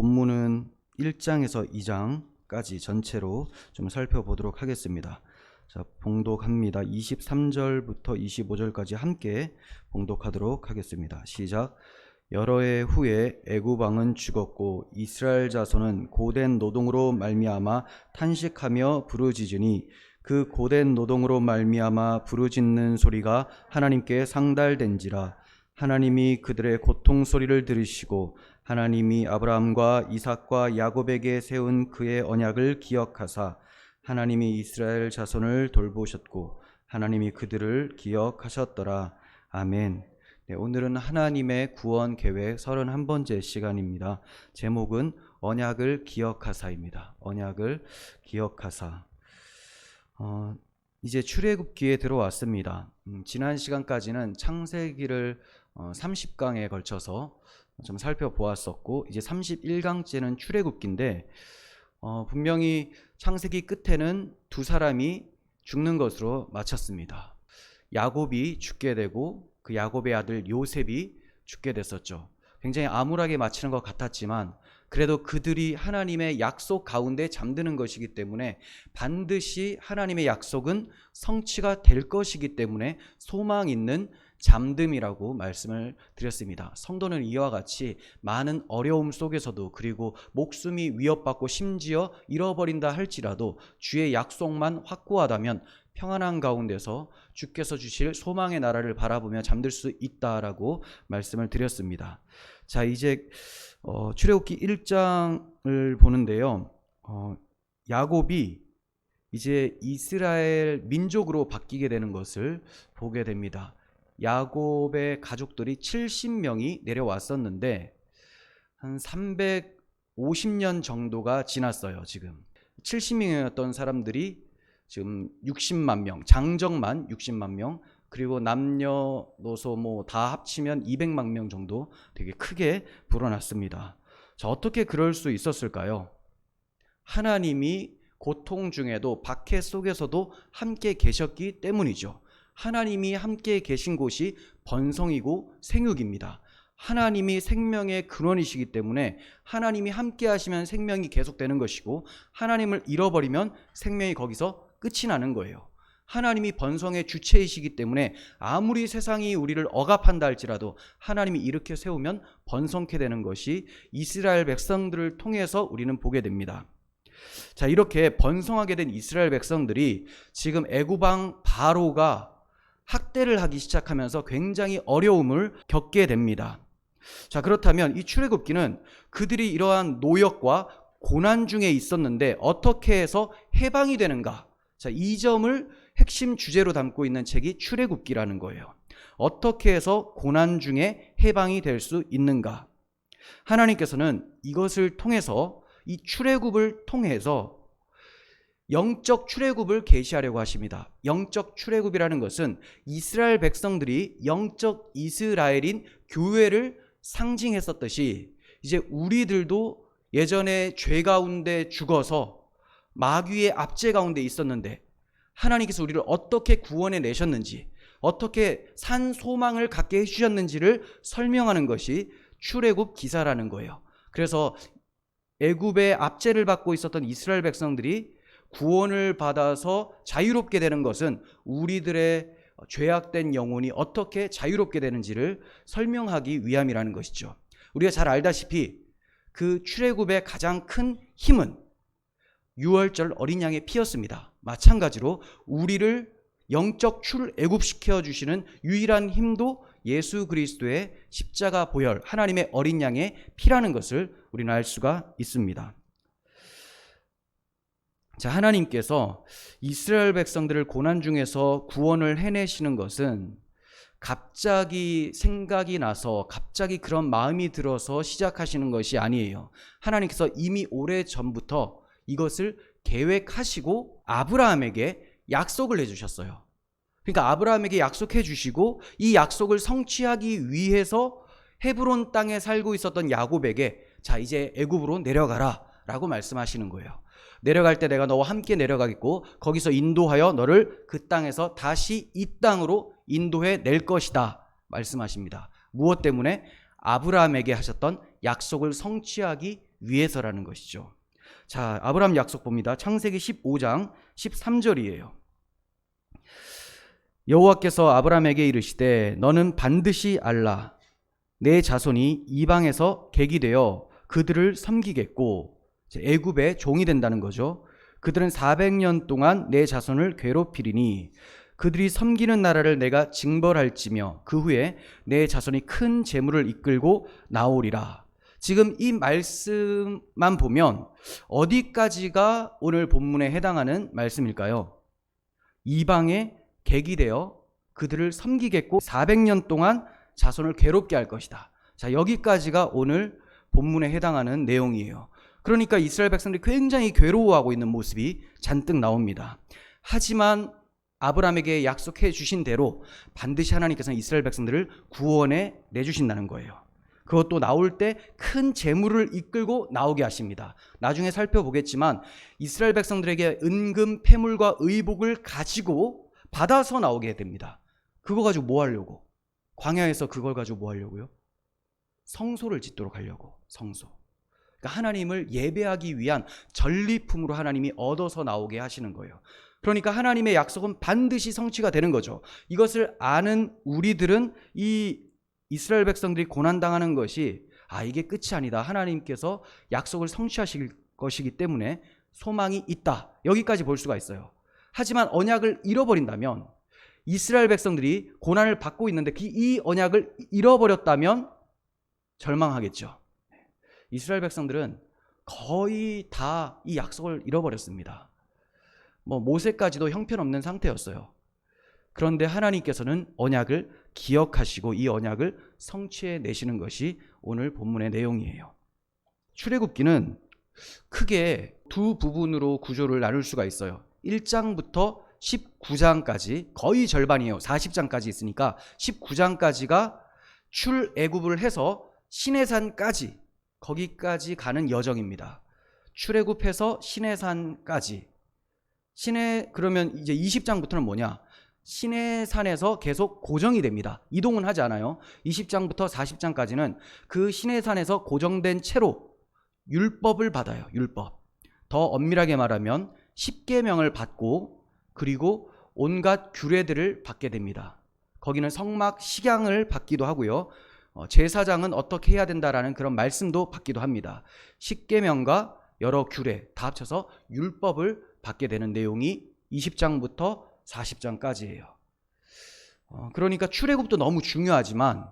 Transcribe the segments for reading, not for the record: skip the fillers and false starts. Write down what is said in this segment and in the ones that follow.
본문은 1장에서 2장까지 전체로 좀 살펴보도록 하겠습니다. 자, 봉독합니다. 23절부터 25절까지 함께 봉독하도록 하겠습니다. 시작. 여러 해 후에 애굽 왕은 죽었고 이스라엘 자손은 고된 노동으로 말미암아 탄식하며 부르짖으니 그 고된 노동으로 말미암아 부르짖는 소리가 하나님께 상달된지라. 하나님이 그들의 고통 소리를 들으시고 하나님이 아브라함과 이삭과 야곱에게 세운 그의 언약을 기억하사 하나님이 이스라엘 자손을 돌보셨고 하나님이 그들을 기억하셨더라. 아멘. 네, 오늘은 하나님의 구원 계획 31번째 시간입니다. 제목은 언약을 기억하사입니다. 언약을 기억하사. 이제 출애굽기에 들어왔습니다. 지난 시간까지는 창세기를 30강에 걸쳐서 좀 살펴보았었고, 이제 31강째는 출애굽기인데 분명히 창세기 끝에는 두 사람이 죽는 것으로 마쳤습니다. 야곱이 죽게 되고 그 야곱의 아들 요셉이 죽게 됐었죠. 굉장히 암울하게 마치는 것 같았지만 그래도 그들이 하나님의 약속 가운데 잠드는 것이기 때문에 반드시 하나님의 약속은 성취가 될 것이기 때문에 소망 있는 잠듦이라고 말씀을 드렸습니다. 성도는 이와 같이 많은 어려움 속에서도, 그리고 목숨이 위협받고 심지어 잃어버린다 할지라도 주의 약속만 확고하다면 평안한 가운데서 주께서 주실 소망의 나라를 바라보며 잠들 수 있다라고 말씀을 드렸습니다. 자, 이제 출애굽기 1장을 보는데요. 야곱이 이제 이스라엘 민족으로 바뀌게 되는 것을 보게 됩니다. 야곱의 가족들이 70명이 내려왔었는데 한 350년 정도가 지났어요. 지금 70명이었던 사람들이 지금 60만 명, 장정만 60만 명, 그리고 남녀노소 다 합치면 200만 명 정도 되게 크게 불어났습니다. 자, 어떻게 그럴 수 있었을까요? 하나님이 고통 중에도 박해 속에서도 함께 계셨기 때문이죠. 하나님이 함께 계신 곳이 번성이고 생육입니다. 하나님이 생명의 근원이시기 때문에 하나님이 함께 하시면 생명이 계속되는 것이고, 하나님을 잃어버리면 생명이 거기서 끝이 나는 거예요. 하나님이 번성의 주체이시기 때문에 아무리 세상이 우리를 억압한다 할지라도 하나님이 이렇게 세우면 번성케 되는 것이 이스라엘 백성들을 통해서 우리는 보게 됩니다. 자, 이렇게 번성하게 된 이스라엘 백성들이 지금 애굽 왕 바로가 학대를 하기 시작하면서 굉장히 어려움을 겪게 됩니다. 자, 그렇다면 이 출애굽기는 그들이 이러한 노역과 고난 중에 있었는데 어떻게 해서 해방이 되는가? 자, 이 점을 핵심 주제로 담고 있는 책이 출애굽기라는 거예요. 어떻게 해서 고난 중에 해방이 될 수 있는가? 하나님께서는 이것을 통해서, 이 출애굽을 통해서 영적 출애굽을 계시하려고 하십니다. 영적 출애굽이라는 것은 이스라엘 백성들이 영적 이스라엘인 교회를 상징했었듯이 이제 우리들도 예전에 죄 가운데 죽어서 마귀의 압제 가운데 있었는데 하나님께서 우리를 어떻게 구원해 내셨는지, 어떻게 산 소망을 갖게 해주셨는지를 설명하는 것이 출애굽 기사라는 거예요. 그래서 애굽의 압제를 받고 있었던 이스라엘 백성들이 구원을 받아서 자유롭게 되는 것은 우리들의 죄악된 영혼이 어떻게 자유롭게 되는지를 설명하기 위함이라는 것이죠. 우리가 잘 알다시피 그 출애굽의 가장 큰 힘은 유월절 어린 양의 피였습니다. 마찬가지로 우리를 영적 출애굽시켜 주시는 유일한 힘도 예수 그리스도의 십자가 보혈, 하나님의 어린 양의 피라는 것을 우리는 알 수가 있습니다. 자, 하나님께서 이스라엘 백성들을 고난 중에서 구원을 해내시는 것은 갑자기 생각이 나서, 갑자기 그런 마음이 들어서 시작하시는 것이 아니에요. 하나님께서 이미 오래전부터 이것을 계획하시고 아브라함에게 약속을 해주셨어요. 그러니까 아브라함에게 약속해 주시고 이 약속을 성취하기 위해서 헤브론 땅에 살고 있었던 야곱에게 자, 이제 애굽으로 내려가라 라고 말씀하시는 거예요. 내려갈 때 내가 너와 함께 내려가겠고 거기서 인도하여 너를 그 땅에서 다시 이 땅으로 인도해 낼 것이다 말씀하십니다. 무엇 때문에? 아브라함에게 하셨던 약속을 성취하기 위해서라는 것이죠. 자, 아브라함 약속 봅니다. 창세기 15장 13절이에요. 여호와께서 아브라함에게 이르시되 너는 반드시 알라. 내 자손이 이방에서 객이 되어 그들을 섬기겠고, 애굽의 종이 된다는 거죠. 그들은 400년 동안 내 자손을 괴롭히리니 그들이 섬기는 나라를 내가 징벌할지며 그 후에 내 자손이 큰 재물을 이끌고 나오리라. 지금 이 말씀만 보면 어디까지가 오늘 본문에 해당하는 말씀일까요? 이방의 객이 되어 그들을 섬기겠고 400년 동안 자손을 괴롭게 할 것이다. 자, 여기까지가 오늘 본문에 해당하는 내용이에요. 그러니까 이스라엘 백성들이 굉장히 괴로워하고 있는 모습이 잔뜩 나옵니다. 하지만 아브라함에게 약속해 주신 대로 반드시 하나님께서는 이스라엘 백성들을 구원해 내주신다는 거예요. 그것도 나올 때 큰 재물을 이끌고 나오게 하십니다. 나중에 살펴보겠지만 이스라엘 백성들에게 은금, 패물과 의복을 가지고 받아서 나오게 됩니다. 그거 가지고 뭐 하려고? 광야에서 그걸 가지고 뭐 하려고요? 성소를 짓도록 하려고. 성소. 그러니까 하나님을 예배하기 위한 전리품으로 하나님이 얻어서 나오게 하시는 거예요. 그러니까 하나님의 약속은 반드시 성취가 되는 거죠. 이것을 아는 우리들은 이 이스라엘 백성들이 고난당하는 것이 이게 끝이 아니다. 하나님께서 약속을 성취하실 것이기 때문에 소망이 있다. 여기까지 볼 수가 있어요. 하지만 언약을 잃어버린다면, 이스라엘 백성들이 고난을 받고 있는데 이 언약을 잃어버렸다면 절망하겠죠. 이스라엘 백성들은 거의 다 이 약속을 잃어버렸습니다. 모세까지도 형편없는 상태였어요. 그런데 하나님께서는 언약을 기억하시고 이 언약을 성취해 내시는 것이 오늘 본문의 내용이에요. 출애굽기는 크게 두 부분으로 구조를 나눌 수가 있어요. 1장부터 19장까지 거의 절반이에요. 40장까지 있으니까 19장까지가 출애굽을 해서 시내산까지, 거기까지 가는 여정입니다. 출애굽해서 시내산까지. 그러면 이제 20장부터는 뭐냐? 시내산에서 계속 고정이 됩니다. 이동은 하지 않아요. 20장부터 40장까지는 그 시내산에서 고정된 채로 율법을 받아요. 율법. 더 엄밀하게 말하면 10계명을 받고, 그리고 온갖 규례들을 받게 됩니다. 거기는 성막 식양을 받기도 하고요. 제사장은 어떻게 해야 된다라는 그런 말씀도 받기도 합니다. 10계명과 여러 규례 다 합쳐서 율법을 받게 되는 내용이 20장부터 40장까지예요. 그러니까 출애굽도 너무 중요하지만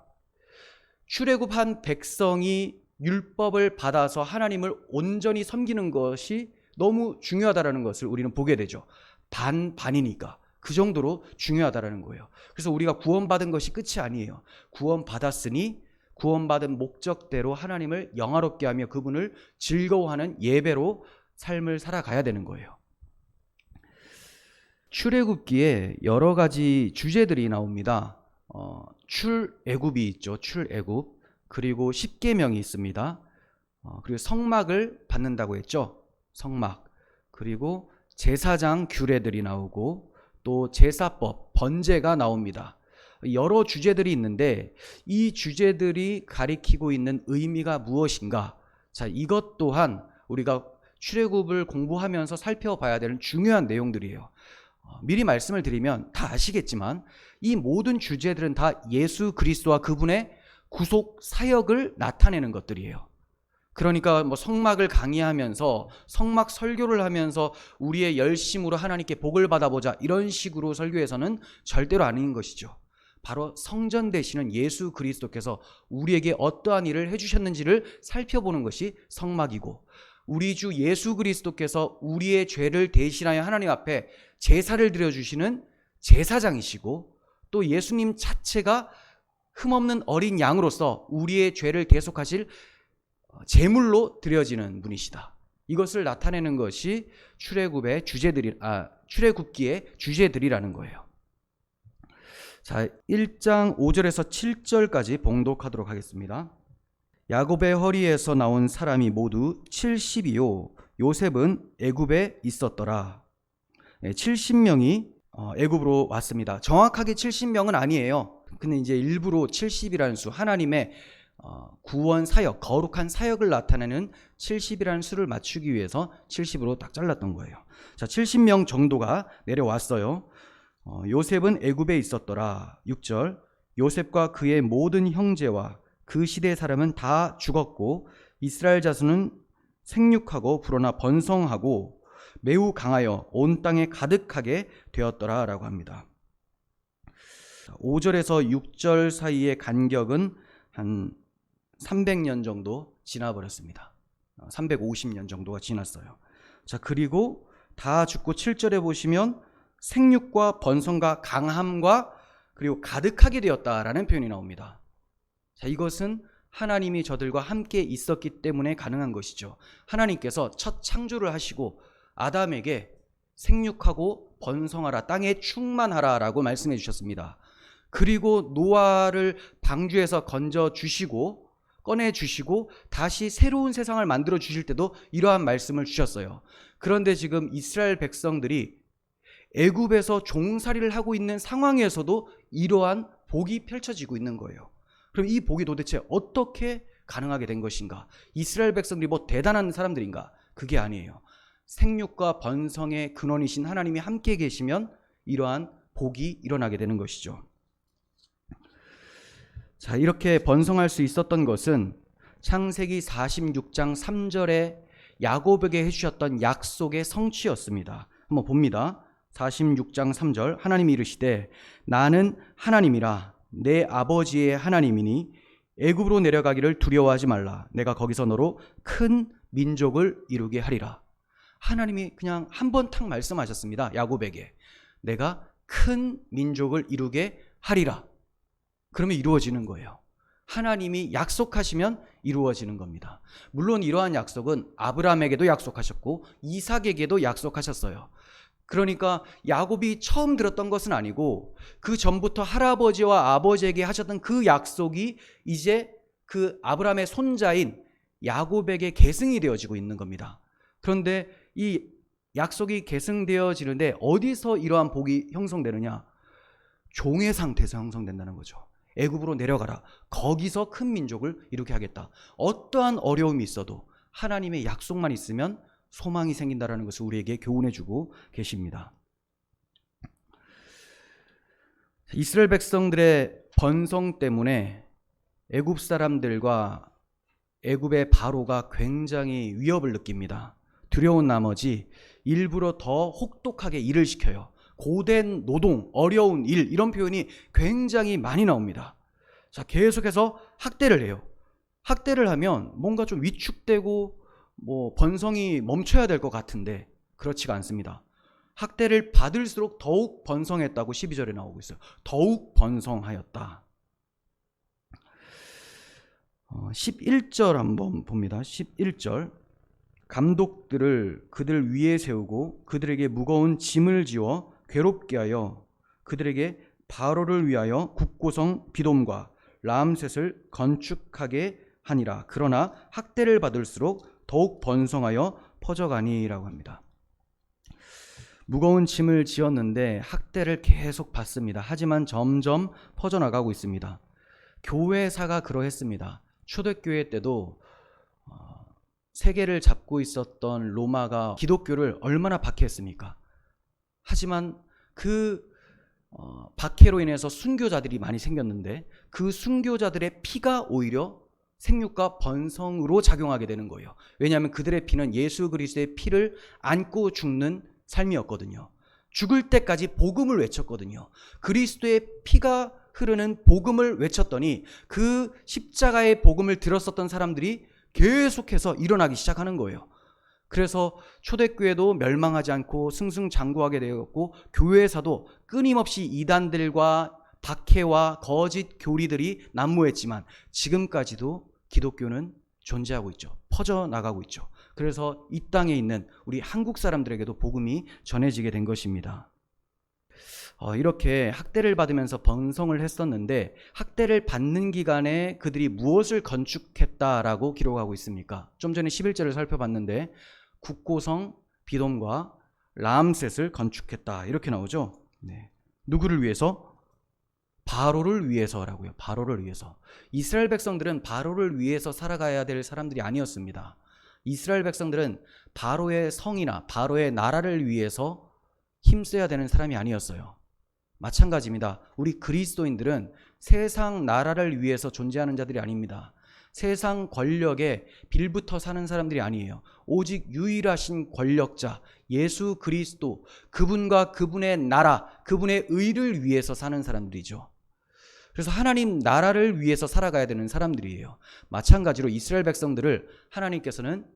출애굽한 백성이 율법을 받아서 하나님을 온전히 섬기는 것이 너무 중요하다는 것을 우리는 보게 되죠. 반이니까 그 정도로 중요하다는 거예요. 그래서 우리가 구원받은 것이 끝이 아니에요. 구원받았으니 구원받은 목적대로 하나님을 영화롭게 하며 그분을 즐거워하는 예배로 삶을 살아가야 되는 거예요. 출애굽기에 여러 가지 주제들이 나옵니다. 출애굽이 있죠. 출애굽. 그리고 십계명이 있습니다. 그리고 성막을 받는다고 했죠. 성막. 그리고 제사장 규례들이 나오고 또 제사법, 번제가 나옵니다. 여러 주제들이 있는데 이 주제들이 가리키고 있는 의미가 무엇인가? 자, 이것 또한 우리가 출애굽을 공부하면서 살펴봐야 되는 중요한 내용들이에요. 미리 말씀을 드리면 다 아시겠지만 이 모든 주제들은 다 예수 그리스도와 그분의 구속 사역을 나타내는 것들이에요. 그러니까 성막을 강의하면서 성막 설교를 하면서 우리의 열심으로 하나님께 복을 받아보자, 이런 식으로 설교해서는 절대로 아닌 것이죠. 바로 성전 되시는 예수 그리스도께서 우리에게 어떠한 일을 해주셨는지를 살펴보는 것이 성막이고, 우리 주 예수 그리스도께서 우리의 죄를 대신하여 하나님 앞에 제사를 드려주시는 제사장이시고, 또 예수님 자체가 흠없는 어린 양으로서 우리의 죄를 대속하실 제물로 드려지는 분이시다. 이것을 나타내는 것이 출애굽의 출애굽기의 주제들이라는 거예요. 자, 1장 5절에서 7절까지 봉독하도록 하겠습니다. 야곱의 허리에서 나온 사람이 모두 70이요 요셉은 애굽에 있었더라. 70명이 애굽으로 왔습니다. 정확하게 70명은 아니에요. 근데 이제 일부러 70이라는 수, 하나님의 구원 사역, 거룩한 사역을 나타내는 70이라는 수를 맞추기 위해서 70으로 딱 잘랐던 거예요. 자, 70명 정도가 내려왔어요. 요셉은 애굽에 있었더라. 6절. 요셉과 그의 모든 형제와 그 시대의 사람은 다 죽었고 이스라엘 자손은 생육하고 불어나 번성하고 매우 강하여 온 땅에 가득하게 되었더라 라고 합니다. 5절에서 6절 사이의 간격은 한 300년 정도 지나버렸습니다. 350년 정도가 지났어요. 자, 그리고 다 죽고 7절에 보시면 생육과 번성과 강함과 그리고 가득하게 되었다라는 표현이 나옵니다. 자, 이것은 하나님이 저들과 함께 있었기 때문에 가능한 것이죠. 하나님께서 첫 창조를 하시고 아담에게 생육하고 번성하라, 땅에 충만하라 라고 말씀해 주셨습니다. 그리고 노아를 방주에서 건져 주시고 꺼내 주시고 다시 새로운 세상을 만들어 주실 때도 이러한 말씀을 주셨어요. 그런데 지금 이스라엘 백성들이 애굽에서 종살이를 하고 있는 상황에서도 이러한 복이 펼쳐지고 있는 거예요. 그럼 이 복이 도대체 어떻게 가능하게 된 것인가? 이스라엘 백성들이 뭐 대단한 사람들인가? 그게 아니에요. 생육과 번성의 근원이신 하나님이 함께 계시면 이러한 복이 일어나게 되는 것이죠. 자, 이렇게 번성할 수 있었던 것은 창세기 46장 3절에 야곱에게 해주셨던 약속의 성취였습니다. 한번 봅니다. 46장 3절. 하나님이 이르시되 나는 하나님이라 내 아버지의 하나님이니 애굽으로 내려가기를 두려워하지 말라. 내가 거기서 너로 큰 민족을 이루게 하리라. 하나님이 그냥 한 번 탁 말씀하셨습니다. 야곱에게 내가 큰 민족을 이루게 하리라. 그러면 이루어지는 거예요. 하나님이 약속하시면 이루어지는 겁니다. 물론 이러한 약속은 아브라함에게도 약속하셨고 이삭에게도 약속하셨어요. 그러니까 야곱이 처음 들었던 것은 아니고 그 전부터 할아버지와 아버지에게 하셨던 그 약속이 이제 그 아브라함의 손자인 야곱에게 계승이 되어지고 있는 겁니다. 그런데 이 약속이 계승되어지는데 어디서 이러한 복이 형성되느냐? 종의 상태에서 형성된다는 거죠. 애굽으로 내려가라. 거기서 큰 민족을 이루게 하겠다. 어떠한 어려움이 있어도 하나님의 약속만 있으면 소망이 생긴다는 것을 우리에게 교훈해주고 계십니다. 이스라엘 백성들의 번성 때문에 애굽 사람들과 애굽의 바로가 굉장히 위협을 느낍니다. 두려운 나머지 일부러 더 혹독하게 일을 시켜요. 고된 노동, 어려운 일, 이런 표현이 굉장히 많이 나옵니다. 자, 계속해서 학대를 해요. 학대를 하면 뭔가 좀 위축되고 번성이 멈춰야 될 것 같은데 그렇지가 않습니다. 학대를 받을수록 더욱 번성했다고 12절에 나오고 있어요. 더욱 번성하였다. 11절 한번 봅니다. 11절. 감독들을 그들 위에 세우고 그들에게 무거운 짐을 지워 괴롭게 하여 그들에게 바로를 위하여 국고성 비돔과 라암셋을 건축하게 하니라. 그러나 학대를 받을수록 더욱 번성하여 퍼져가니라고 합니다. 무거운 짐을 지었는데 학대를 계속 받습니다. 하지만 점점 퍼져나가고 있습니다. 교회사가 그러했습니다. 초대교회 때도 세계를 잡고 있었던 로마가 기독교를 얼마나 박해했습니까? 하지만 그 박해로 인해서 순교자들이 많이 생겼는데 그 순교자들의 피가 오히려 생육과 번성으로 작용하게 되는 거예요. 왜냐하면 그들의 피는 예수 그리스도의 피를 안고 죽는 삶이었거든요. 죽을 때까지 복음을 외쳤거든요. 그리스도의 피가 흐르는 복음을 외쳤더니 그 십자가의 복음을 들었었던 사람들이 계속해서 일어나기 시작하는 거예요. 그래서 초대교회도 멸망하지 않고 승승장구하게 되었고 교회에서도 끊임없이 이단들과 박해와 거짓 교리들이 난무했지만 지금까지도 기독교는 존재하고 있죠. 퍼져나가고 있죠. 그래서 이 땅에 있는 우리 한국 사람들에게도 복음이 전해지게 된 것입니다. 이렇게 학대를 받으면서 번성을 했었는데 학대를 받는 기간에 그들이 무엇을 건축했다라고 기록하고 있습니까? 좀 전에 11절을 살펴봤는데 국고성 비돔과 라암셋을 건축했다 이렇게 나오죠. 네. 누구를 위해서? 바로를 위해서라고요. 바로를 위해서. 이스라엘 백성들은 바로를 위해서 살아가야 될 사람들이 아니었습니다. 이스라엘 백성들은 바로의 성이나 바로의 나라를 위해서 힘써야 되는 사람이 아니었어요. 마찬가지입니다. 우리 그리스도인들은 세상 나라를 위해서 존재하는 자들이 아닙니다. 세상 권력에 빌붙어 사는 사람들이 아니에요. 오직 유일하신 권력자 예수 그리스도, 그분과 그분의 나라, 그분의 의를 위해서 사는 사람들이죠. 그래서 하나님 나라를 위해서 살아가야 되는 사람들이에요. 마찬가지로 이스라엘 백성들을 하나님께서는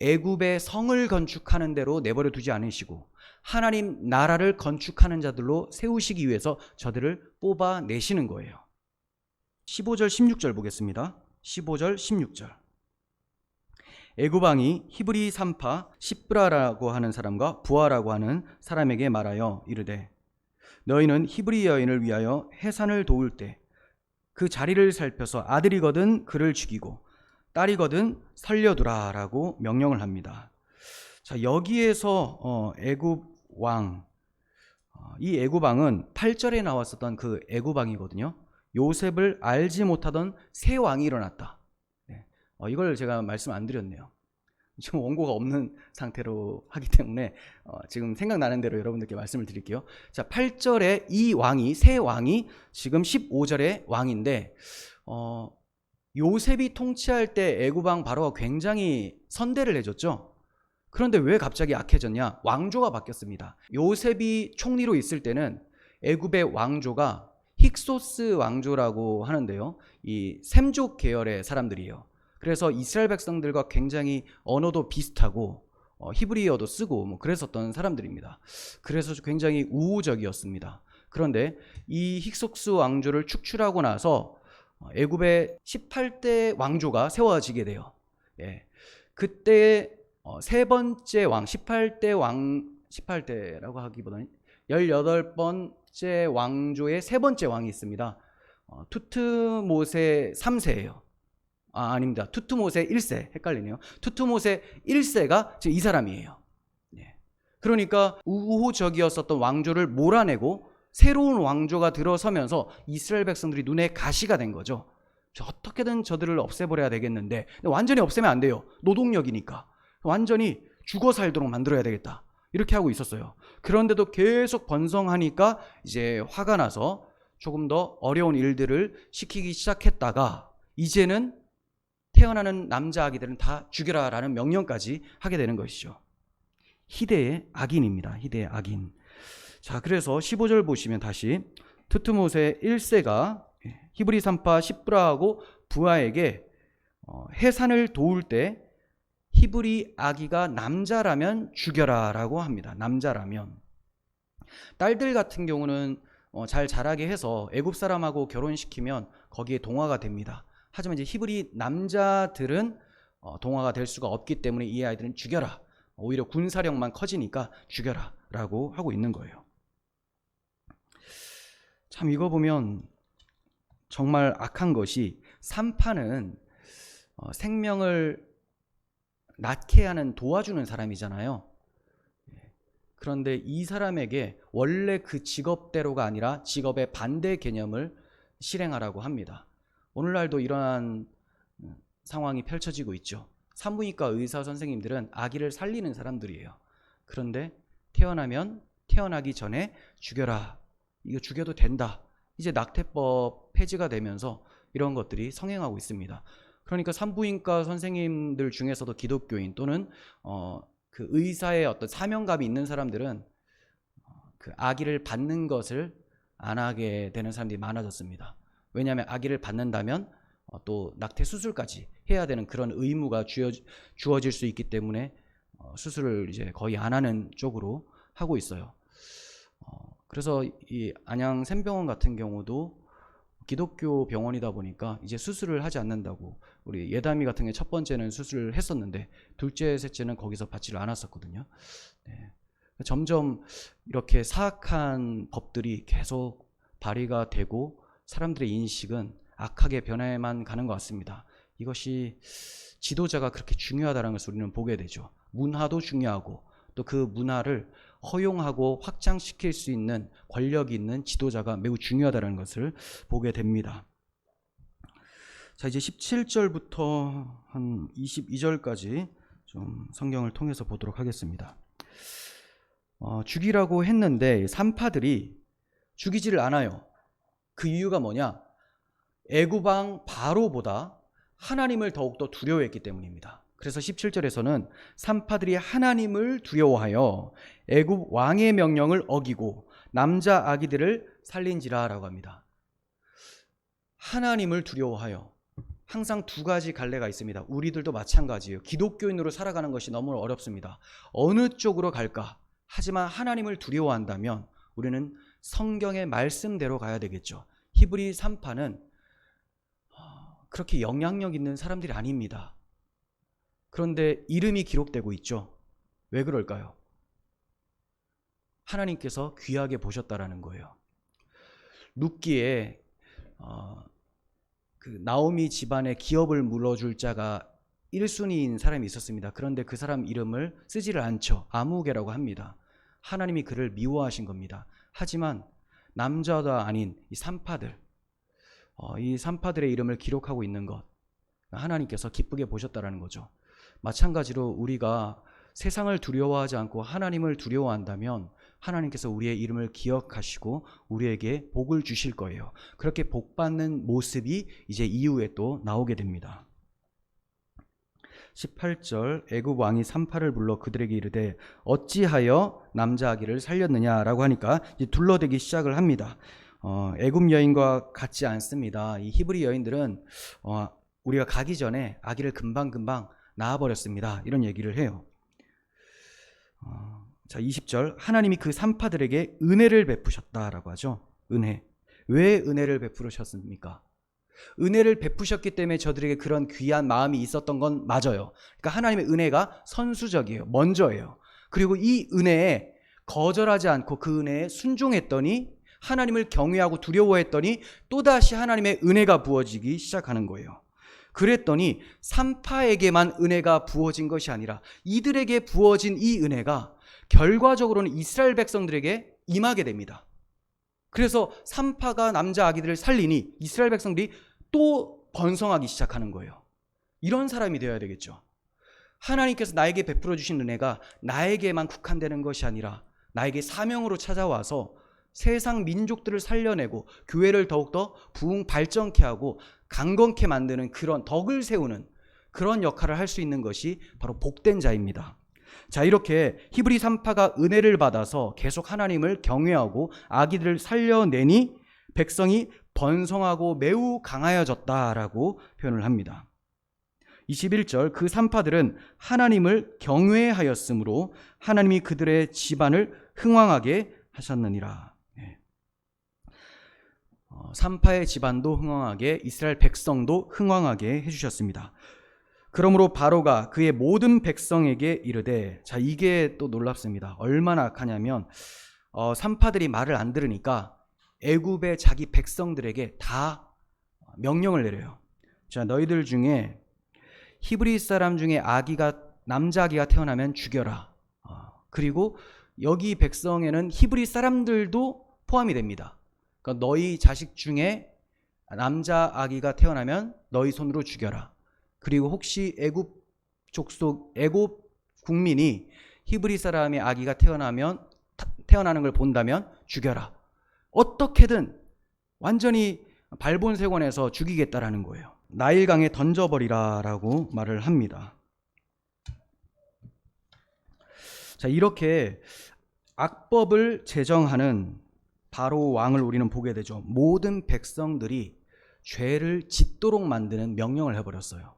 애굽의 성을 건축하는 대로 내버려 두지 않으시고 하나님 나라를 건축하는 자들로 세우시기 위해서 저들을 뽑아내시는 거예요. 15절 16절 보겠습니다. 15절 16절. 애굽 왕이 히브리 산파 시브라라고 하는 사람과 부하라고 하는 사람에게 말하여 이르되 너희는 히브리 여인을 위하여 해산을 도울 때 그 자리를 살펴서 아들이거든 그를 죽이고 딸이거든 살려두라 라고 명령을 합니다. 자, 여기에서 애굽 왕, 이 애굽 왕은 8절에 나왔었던 그 애굽 왕이거든요. 요셉을 알지 못하던 새 왕이 일어났다. 이걸 제가 말씀 안 드렸네요. 지금 원고가 없는 상태로 하기 때문에 지금 생각나는 대로 여러분들께 말씀을 드릴게요. 자, 8절에 이 왕이, 새 왕이 지금 15절의 왕인데 요셉이 통치할 때 애굽 왕 바로가 굉장히 선대를 해줬죠. 그런데 왜 갑자기 악해졌냐? 왕조가 바뀌었습니다. 요셉이 총리로 있을 때는 애굽의 왕조가 힉소스 왕조라고 하는데요, 이 셈족 계열의 사람들이에요. 그래서 이스라엘 백성들과 굉장히 언어도 비슷하고 히브리어도 쓰고 뭐 그랬었던 사람들입니다. 그래서 굉장히 우호적이었습니다. 그런데 이 힉소스 왕조를 축출하고 나서 애굽의 18대 왕조가 세워지게 돼요. 그때 세 번째 왕, 18대 왕, 18대라고 하기보다는 18번째 왕조의 세 번째 왕이 있습니다. 투트모세 3세예요. 아닙니다. 투트모세 1세. 헷갈리네요. 투트모세 1세가 지금 이 사람이에요. 그러니까 우호적이었었던 왕조를 몰아내고 새로운 왕조가 들어서면서 이스라엘 백성들이 눈에 가시가 된 거죠. 어떻게든 저들을 없애버려야 되겠는데 완전히 없애면 안 돼요. 노동력이니까. 완전히 죽어 살도록 만들어야 되겠다. 이렇게 하고 있었어요. 그런데도 계속 번성하니까 이제 화가 나서 조금 더 어려운 일들을 시키기 시작했다가 이제는 태어나는 남자 아기들은 다 죽여라 라는 명령까지 하게 되는 것이죠. 희대의 악인입니다. 희대의 악인. 자, 그래서 15절 보시면 다시 투트모세 1세가 히브리 산파 시브라하고 부하에게 해산을 도울 때 히브리 아기가 남자라면 죽여라 라고 합니다. 남자라면. 딸들 같은 경우는 잘 자라게 해서 애굽 사람하고 결혼시키면 거기에 동화가 됩니다. 하지만 이제 히브리 남자들은 동화가 될 수가 없기 때문에 이 아이들은 죽여라. 오히려 군사력만 커지니까 죽여라 라고 하고 있는 거예요. 참 이거 보면 정말 악한 것이 산파는 생명을 낳게 하는 도와주는 사람이잖아요. 그런데 이 사람에게 원래 그 직업대로가 아니라 직업의 반대 개념을 실행하라고 합니다. 오늘날도 이러한 상황이 펼쳐지고 있죠. 산부인과 의사 선생님들은 아기를 살리는 사람들이에요. 그런데 태어나기 전에 죽여라. 이거 죽여도 된다. 이제 낙태법 폐지가 되면서 이런 것들이 성행하고 있습니다. 그러니까 산부인과 선생님들 중에서도 기독교인 또는 그 의사의 어떤 사명감이 있는 사람들은 그 아기를 받는 것을 안 하게 되는 사람들이 많아졌습니다. 왜냐하면 아기를 받는다면 또 낙태 수술까지 해야 되는 그런 의무가 주어질 수 있기 때문에 수술을 이제 거의 안 하는 쪽으로 하고 있어요. 그래서 이 안양 샘병원 같은 경우도 기독교 병원이다 보니까 이제 수술을 하지 않는다고, 우리 예담이 같은 게 첫 번째는 수술을 했었는데 둘째, 셋째는 거기서 받지를 않았었거든요. 점점 이렇게 사악한 법들이 계속 발의가 되고 사람들의 인식은 악하게 변해만 가는 것 같습니다. 이것이 지도자가 그렇게 중요하다는 것을 우리는 보게 되죠. 문화도 중요하고 또 그 문화를 허용하고 확장시킬 수 있는 권력이 있는 지도자가 매우 중요하다는 것을 보게 됩니다. 자, 이제 17절부터 한 22절까지 좀 성경을 통해서 보도록 하겠습니다. 죽이라고 했는데 산파들이 죽이지를 않아요. 그 이유가 뭐냐? 애굽 왕 바로보다 하나님을 더욱더 두려워했기 때문입니다. 그래서 17절에서는 산파들이 하나님을 두려워하여 애굽 왕의 명령을 어기고 남자 아기들을 살린지라 라고 합니다. 하나님을 두려워하여. 항상 두 가지 갈래가 있습니다. 우리들도 마찬가지예요. 기독교인으로 살아가는 것이 너무 어렵습니다. 어느 쪽으로 갈까? 하지만 하나님을 두려워한다면 우리는 성경의 말씀대로 가야 되겠죠. 히브리 산파는 그렇게 영향력 있는 사람들이 아닙니다. 그런데 이름이 기록되고 있죠. 왜 그럴까요? 하나님께서 귀하게 보셨다라는 거예요. 룻기에 그 나오미 집안의 기업을 물어줄 자가 1순위인 사람이 있었습니다. 그런데 그 사람 이름을 쓰지를 않죠. 아무개라고 합니다. 하나님이 그를 미워하신 겁니다. 하지만 남자도 아닌 이 산파들, 이 산파들의 이름을 기록하고 있는 것, 하나님께서 기쁘게 보셨다라는 거죠. 마찬가지로 우리가 세상을 두려워하지 않고 하나님을 두려워한다면 하나님께서 우리의 이름을 기억하시고 우리에게 복을 주실 거예요. 그렇게 복받는 모습이 이제 이후에 또 나오게 됩니다. 18절 애굽 왕이 산파를 불러 그들에게 이르되 어찌하여 남자 아기를 살렸느냐라고 하니까 이제 둘러대기 시작을 합니다. 애굽 여인과 같지 않습니다. 이 히브리 여인들은 우리가 가기 전에 아기를 금방금방 낳아버렸습니다. 이런 얘기를 해요. 자, 20절 하나님이 그 산파들에게 은혜를 베푸셨다라고 하죠. 은혜. 왜 은혜를 베푸셨습니까? 은혜를 베푸셨기 때문에 저들에게 그런 귀한 마음이 있었던 건 맞아요. 그러니까 하나님의 은혜가 선수적이에요. 먼저예요. 그리고 이 은혜에 거절하지 않고 그 은혜에 순종했더니 하나님을 경외하고 두려워했더니 또다시 하나님의 은혜가 부어지기 시작하는 거예요. 그랬더니 산파에게만 은혜가 부어진 것이 아니라 이들에게 부어진 이 은혜가 결과적으로는 이스라엘 백성들에게 임하게 됩니다. 그래서 산파가 남자 아기들을 살리니 이스라엘 백성들이 또 번성하기 시작하는 거예요. 이런 사람이 되어야 되겠죠. 하나님께서 나에게 베풀어 주신 은혜가 나에게만 국한되는 것이 아니라 나에게 사명으로 찾아와서 세상 민족들을 살려내고 교회를 더욱더 부흥 발전케 하고 강건케 만드는 그런 덕을 세우는 그런 역할을 할 수 있는 것이 바로 복된 자입니다. 자, 이렇게 히브리 산파가 은혜를 받아서 계속 하나님을 경외하고 아기들을 살려내니 백성이 번성하고 매우 강하여졌다라고 표현을 합니다. 21절 그 산파들은 하나님을 경외하였으므로 하나님이 그들의 집안을 흥왕하게 하셨느니라. 산파의 집안도 흥왕하게 이스라엘 백성도 흥왕하게 해주셨습니다. 그러므로 바로가 그의 모든 백성에게 이르되, 자, 이게 또 놀랍습니다. 얼마나 악하냐면 산파들이 말을 안 들으니까 애굽의 자기 백성들에게 다 명령을 내려요. 자, 너희들 중에 히브리 사람 중에 남자 아기가 태어나면 죽여라. 그리고 여기 백성에는 히브리 사람들도 포함이 됩니다. 그러니까 너희 자식 중에 남자 아기가 태어나면 너희 손으로 죽여라. 그리고 혹시 애굽 국민이 히브리 사람의 아기가 태어나는 걸 본다면 죽여라. 어떻게든 완전히 발본색원해서 죽이겠다라는 거예요. 나일강에 던져버리라라고 말을 합니다. 자, 이렇게 악법을 제정하는 바로 왕을 우리는 보게 되죠. 모든 백성들이 죄를 짓도록 만드는 명령을 해버렸어요.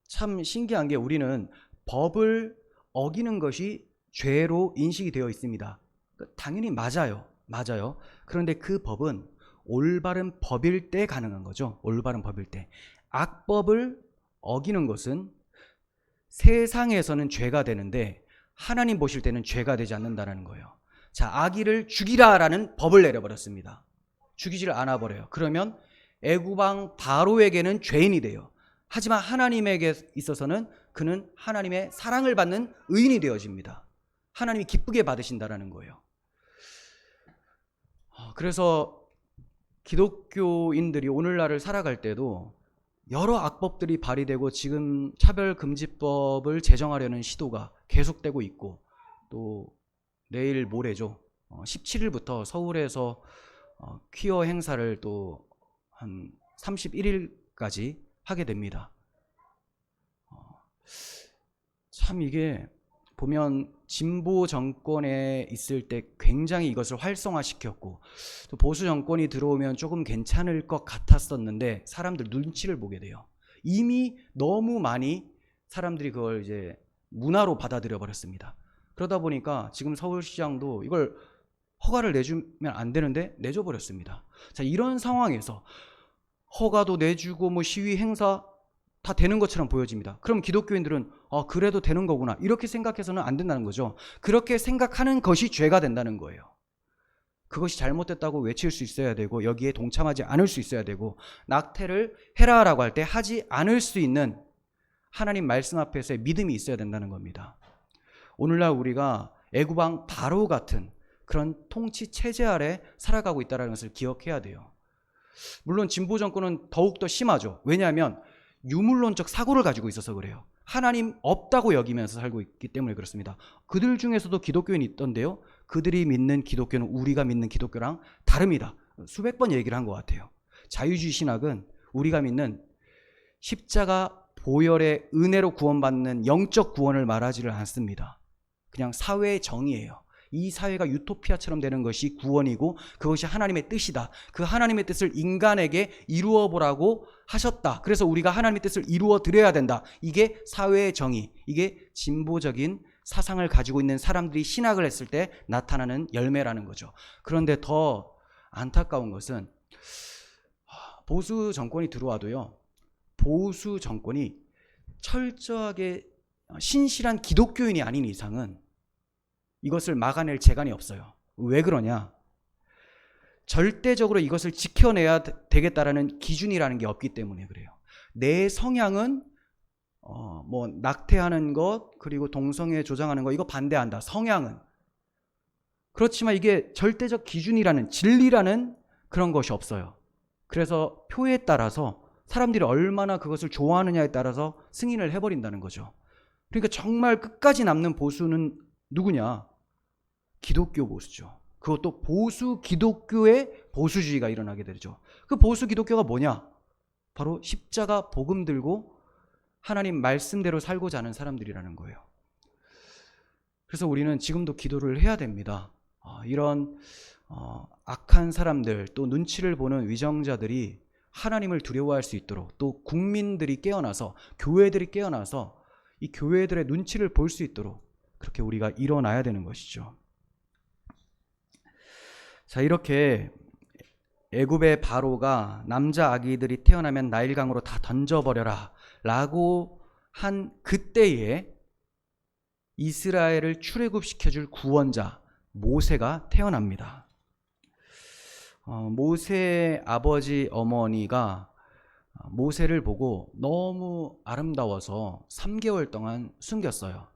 참 신기한 게 우리는 법을 어기는 것이 죄로 인식이 되어 있습니다. 당연히 맞아요. 그런데 그 법은 올바른 법일 때 가능한 거죠. 올바른 법일 때. 악법을 어기는 것은 세상에서는 죄가 되는데 하나님 보실 때는 죄가 되지 않는다는 거예요. 자, 아기를 죽이라라는 법을 내려버렸습니다. 죽이지를 않아 버려요. 그러면 애굽 왕 바로에게는 죄인이 돼요. 하지만 하나님에게 있어서는 그는 하나님의 사랑을 받는 의인이 되어집니다. 하나님이 기쁘게 받으신다라는 거예요. 그래서 기독교인들이 오늘날을 살아갈 때도 여러 악법들이 발의되고 지금 차별금지법을 제정하려는 시도가 계속되고 있고, 또 내일 모레죠. 17일부터 서울에서 퀴어 행사를 또 한 31일까지 하게 됩니다. 참 이게 보면 진보 정권에 있을 때 굉장히 이것을 활성화시켰고, 또 보수 정권이 들어오면 조금 괜찮을 것 같았었는데 사람들 눈치를 보게 돼요. 이미 너무 많이 사람들이 그걸 이제 문화로 받아들여 버렸습니다. 그러다 보니까 지금 서울시장도 이걸 허가를 내주면 안 되는데 내줘 버렸습니다. 자, 이런 상황에서 허가도 내주고 뭐 시위 행사 다 되는 것처럼 보여집니다. 그럼 기독교인들은 그래도 되는 거구나 이렇게 생각해서는 안 된다는 거죠. 그렇게 생각하는 것이 죄가 된다는 거예요. 그것이 잘못됐다고 외칠 수 있어야 되고, 여기에 동참하지 않을 수 있어야 되고, 낙태를 해라라고 할 때 하지 않을 수 있는 하나님 말씀 앞에서의 믿음이 있어야 된다는 겁니다. 오늘날 우리가 애굽왕 바로 같은 그런 통치 체제 아래 살아가고 있다는 것을 기억해야 돼요. 물론 진보 정권은 더욱더 심하죠. 왜냐하면 유물론적 사고를 가지고 있어서 그래요. 하나님 없다고 여기면서 살고 있기 때문에 그렇습니다. 그들 중에서도 기독교인이 있던데요, 그들이 믿는 기독교는 우리가 믿는 기독교랑 다릅니다. 수백 번 얘기를 한 것 같아요. 자유주의 신학은 우리가 믿는 십자가 보혈의 은혜로 구원받는 영적 구원을 말하지를 않습니다. 그냥 사회의 정의예요. 이 사회가 유토피아처럼 되는 것이 구원이고 그것이 하나님의 뜻이다. 그 하나님의 뜻을 인간에게 이루어 보라고 하셨다. 그래서 우리가 하나님의 뜻을 이루어 드려야 된다. 이게 사회의 정의, 이게 진보적인 사상을 가지고 있는 사람들이 신학을 했을 때 나타나는 열매라는 거죠. 그런데 더 안타까운 것은 보수 정권이 들어와도요, 보수 정권이 철저하게 신실한 기독교인이 아닌 이상은 이것을 막아낼 재간이 없어요. 왜 그러냐? 절대적으로 이것을 지켜내야 되겠다라는 기준이라는 게 없기 때문에 그래요. 내 성향은 뭐 낙태하는 것, 그리고 동성애 조장하는 것, 이거 반대한다. 성향은. 그렇지만 이게 절대적 기준이라는, 진리라는 그런 것이 없어요. 그래서 표에 따라서 사람들이 얼마나 그것을 좋아하느냐에 따라서 승인을 해버린다는 거죠. 그러니까 정말 끝까지 남는 보수는 누구냐? 기독교 보수죠. 그것도 보수 기독교의 보수주의가 일어나게 되죠. 그 보수 기독교가 뭐냐? 바로 십자가 복음 들고 하나님 말씀대로 살고자 하는 사람들이라는 거예요. 그래서 우리는 지금도 기도를 해야 됩니다. 이런 악한 사람들, 또 눈치를 보는 위정자들이 하나님을 두려워할 수 있도록, 또 국민들이 깨어나서, 교회들이 깨어나서 이 교회들의 눈치를 볼 수 있도록 그렇게 우리가 일어나야 되는 것이죠. 자, 이렇게 애굽의 바로가 남자 아기들이 태어나면 나일강으로 다 던져버려라 라고 한 그때에 이스라엘을 출애굽시켜줄 구원자 모세가 태어납니다. 모세의 아버지 어머니가 모세를 보고 너무 아름다워서 3개월 동안 숨겼어요.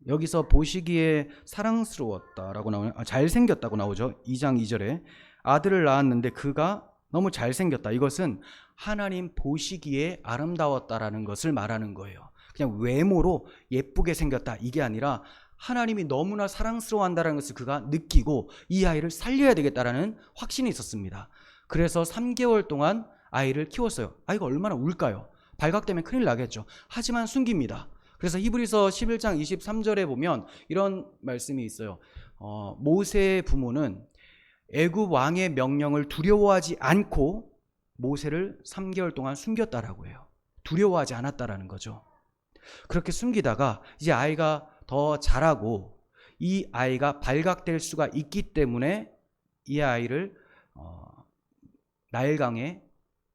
여기서 보시기에 사랑스러웠다라고 나오네요. 잘생겼다고 나오죠. 2장 2절에 아들을 낳았는데 그가 너무 잘생겼다. 이것은 하나님 보시기에 아름다웠다라는 것을 말하는 거예요. 그냥 외모로 예쁘게 생겼다 이게 아니라 하나님이 너무나 사랑스러워한다는 것을 그가 느끼고 이 아이를 살려야 되겠다라는 확신이 있었습니다. 그래서 3개월 동안 아이를 키웠어요. 아이가 얼마나 울까요? 발각되면 큰일 나겠죠. 하지만 숨깁니다. 그래서 히브리서 11장 23절에 보면 이런 말씀이 있어요. 모세의 부모는 애굽 왕의 명령을 두려워하지 않고 모세를 3개월 동안 숨겼다라고 해요. 두려워하지 않았다라는 거죠. 그렇게 숨기다가 이제 아이가 더 자라고 이 아이가 발각될 수가 있기 때문에 이 아이를 나일강에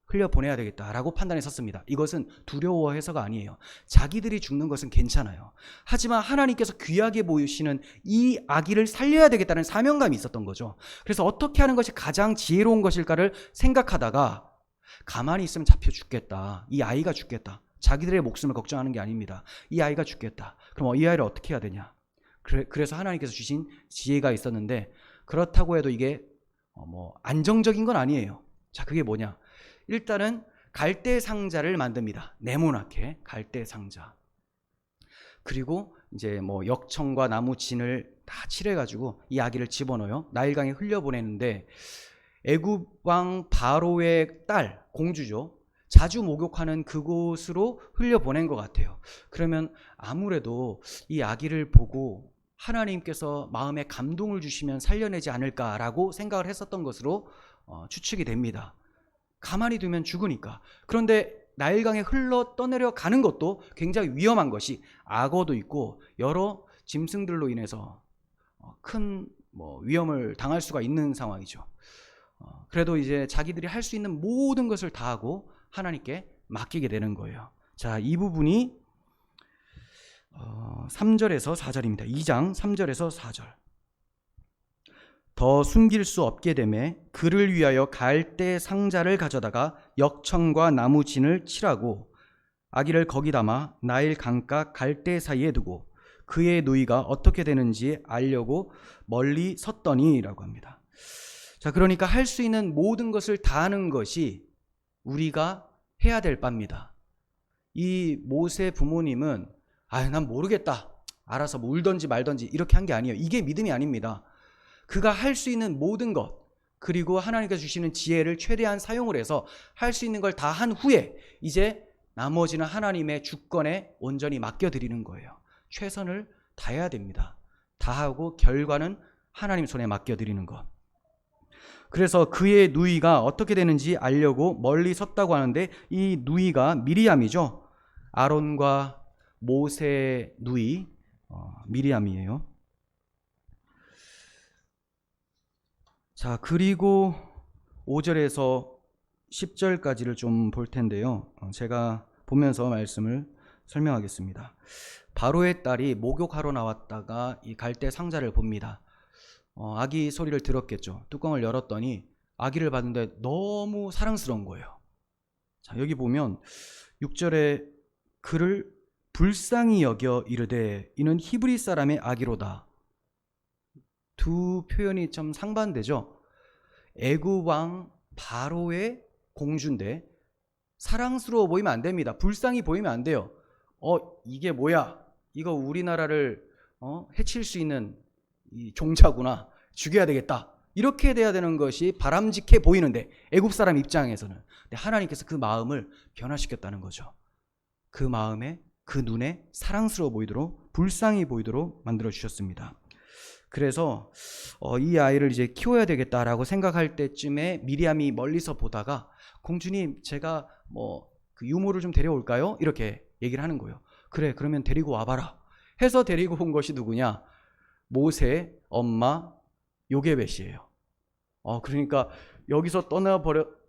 흘려보내야 되겠다라고 판단했었습니다. 이것은 두려워해서가 아니에요. 자기들이 죽는 것은 괜찮아요. 하지만 하나님께서 귀하게 보이시는 이 아기를 살려야 되겠다는 사명감이 있었던 거죠. 그래서 어떻게 하는 것이 가장 지혜로운 것일까를 생각하다가 가만히 있으면 잡혀 죽겠다. 이 아이가 죽겠다. 자기들의 목숨을 걱정하는 게 아닙니다. 이 아이가 죽겠다. 그럼 이 아이를 어떻게 해야 되냐? 그래서 하나님께서 주신 지혜가 있었는데, 그렇다고 해도 이게 안정적인 건 아니에요. 자, 그게 뭐냐? 일단은 갈대 상자를 만듭니다. 네모나게 갈대 상자. 그리고 이제 역청과 나무 진을 다 칠해가지고 이 아기를 집어넣어요. 나일강에 흘려보내는데, 애굽 왕 바로의 딸, 공주죠. 자주 목욕하는 그곳으로 흘려보낸 것 같아요. 그러면 아무래도 이 아기를 보고 하나님께서 마음에 감동을 주시면 살려내지 않을까라고 생각을 했었던 것으로 추측이 됩니다. 가만히 두면 죽으니까. 그런데 나일강에 흘러 떠내려 가는 것도 굉장히 위험한 것이, 악어도 있고 여러 짐승들로 인해서 큰 위험을 당할 수가 있는 상황이죠. 그래도 이제 자기들이 할 수 있는 모든 것을 다 하고 하나님께 맡기게 되는 거예요. 자, 이 부분이 3절에서 4절입니다. 2장 3절에서 4절. 더 숨길 수 없게 되매 그를 위하여 갈대 상자를 가져다가 역청과 나무 진을 칠하고 아기를 거기 담아 나일 강가 갈대 사이에 두고 그의 누이가 어떻게 되는지 알려고 멀리 섰더니라고 합니다. 자, 그러니까 할 수 있는 모든 것을 다 하는 것이 우리가 해야 될 바입니다. 이 모세 부모님은 난 모르겠다, 알아서 울던지 말던지 이렇게 한 게 아니에요. 이게 믿음이 아닙니다. 그가 할 수 있는 모든 것, 그리고 하나님께서 주시는 지혜를 최대한 사용을 해서 할 수 있는 걸 다 한 후에 이제 나머지는 하나님의 주권에 온전히 맡겨드리는 거예요. 최선을 다해야 됩니다. 다 하고 결과는 하나님 손에 맡겨드리는 것. 그래서 그의 누이가 어떻게 되는지 알려고 멀리 섰다고 하는데, 이 누이가 미리암이죠. 아론과 모세의 누이 미리암이에요. 자, 그리고 5절에서 10절까지를 좀 볼 텐데요. 제가 보면서 말씀을 설명하겠습니다. 바로의 딸이 목욕하러 나왔다가 이 갈대 상자를 봅니다. 아기 소리를 들었겠죠. 뚜껑을 열었더니 아기를 봤는데 너무 사랑스러운 거예요. 자, 여기 보면 6절에 그를 불쌍히 여겨 이르되 이는 히브리 사람의 아기로다. 두 표현이 좀 상반되죠. 애굽 왕 바로의 공주인데 사랑스러워 보이면 안 됩니다. 불쌍히 보이면 안 돼요. 이게 뭐야? 이거 우리나라를 해칠 수 있는 이 종자구나. 죽여야 되겠다. 이렇게 돼야 되는 것이 바람직해 보이는데, 애굽 사람 입장에서는. 근데 하나님께서 그 마음을 변화시켰다는 거죠. 그 마음에, 그 눈에 사랑스러워 보이도록, 불쌍히 보이도록 만들어 주셨습니다. 그래서 이 아이를 이제 키워야 되겠다라고 생각할 때쯤에 미리암이 멀리서 보다가, 공주님, 제가 그 유모를 좀 데려올까요? 이렇게 얘기를 하는 거예요. 그래, 그러면 데리고 와봐라 해서 데리고 온 것이 누구냐? 모세 엄마 요게벳이에요. 그러니까 여기서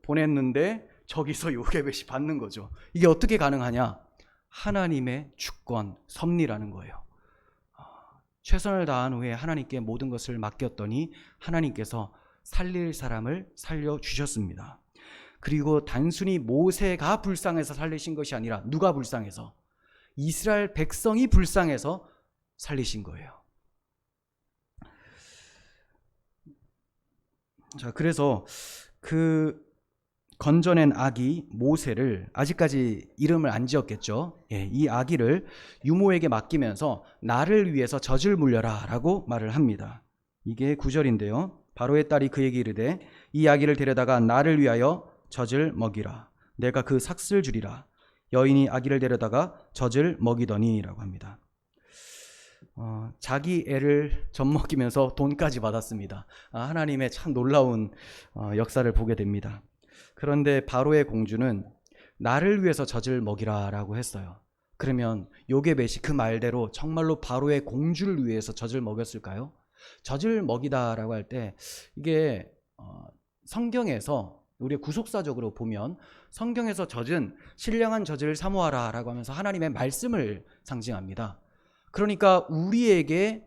보냈는데 저기서 요게벳이 받는 거죠. 이게 어떻게 가능하냐? 하나님의 주권, 섭리라는 거예요. 최선을 다한 후에 하나님께 모든 것을 맡겼더니 하나님께서 살릴 사람을 살려주셨습니다. 그리고 단순히 모세가 불쌍해서 살리신 것이 아니라, 누가 불쌍해서? 이스라엘 백성이 불쌍해서 살리신 거예요. 자, 그래서 그 건져낸 아기 모세를, 아직까지 이름을 안 지었겠죠. 이 아기를 유모에게 맡기면서 나를 위해서 젖을 물려라 라고 말을 합니다. 이게 9절인데요. 바로의 딸이 그에게 이르되 이 아기를 데려다가 나를 위하여 젖을 먹이라. 내가 그 삭슬 주리라. 여인이 아기를 데려다가 젖을 먹이더니 라고 합니다. 자기 애를 젖먹이면서 돈까지 받았습니다. 하나님의 참 놀라운 역사를 보게 됩니다. 그런데 바로의 공주는 나를 위해서 젖을 먹이라 라고 했어요. 그러면 요게벳이 그 말대로 정말로 바로의 공주를 위해서 젖을 먹였을까요? 젖을 먹이다 라고 할 때, 이게 성경에서 우리 구속사적으로 보면 성경에서 젖은 신령한 젖을 사모하라 라고 하면서 하나님의 말씀을 상징합니다. 그러니까 우리에게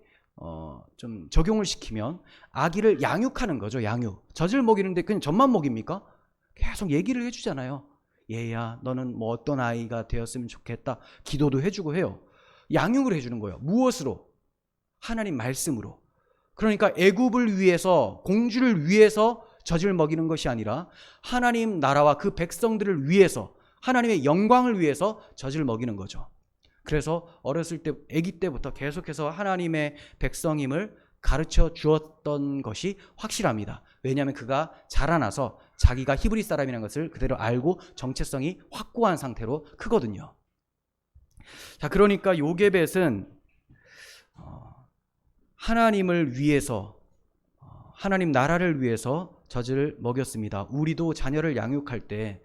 좀 적용을 시키면 아기를 양육하는 거죠. 양육. 젖을 먹이는데 그냥 젖만 먹입니까? 계속 얘기를 해주잖아요. 얘야, 너는 뭐 어떤 아이가 되었으면 좋겠다. 기도도 해주고 해요. 양육을 해주는 거예요. 무엇으로? 하나님 말씀으로. 그러니까 애굽을 위해서, 공주를 위해서 젖을 먹이는 것이 아니라 하나님 나라와 그 백성들을 위해서, 하나님의 영광을 위해서 젖을 먹이는 거죠. 그래서 어렸을 때, 아기 때부터 계속해서 하나님의 백성임을 가르쳐 주었던 것이 확실합니다. 왜냐하면 그가 자라나서 자기가 히브리 사람이라는 것을 그대로 알고 정체성이 확고한 상태로 크거든요. 자, 그러니까 요게벳은 하나님을 위해서, 하나님 나라를 위해서 젖을 먹였습니다. 우리도 자녀를 양육할 때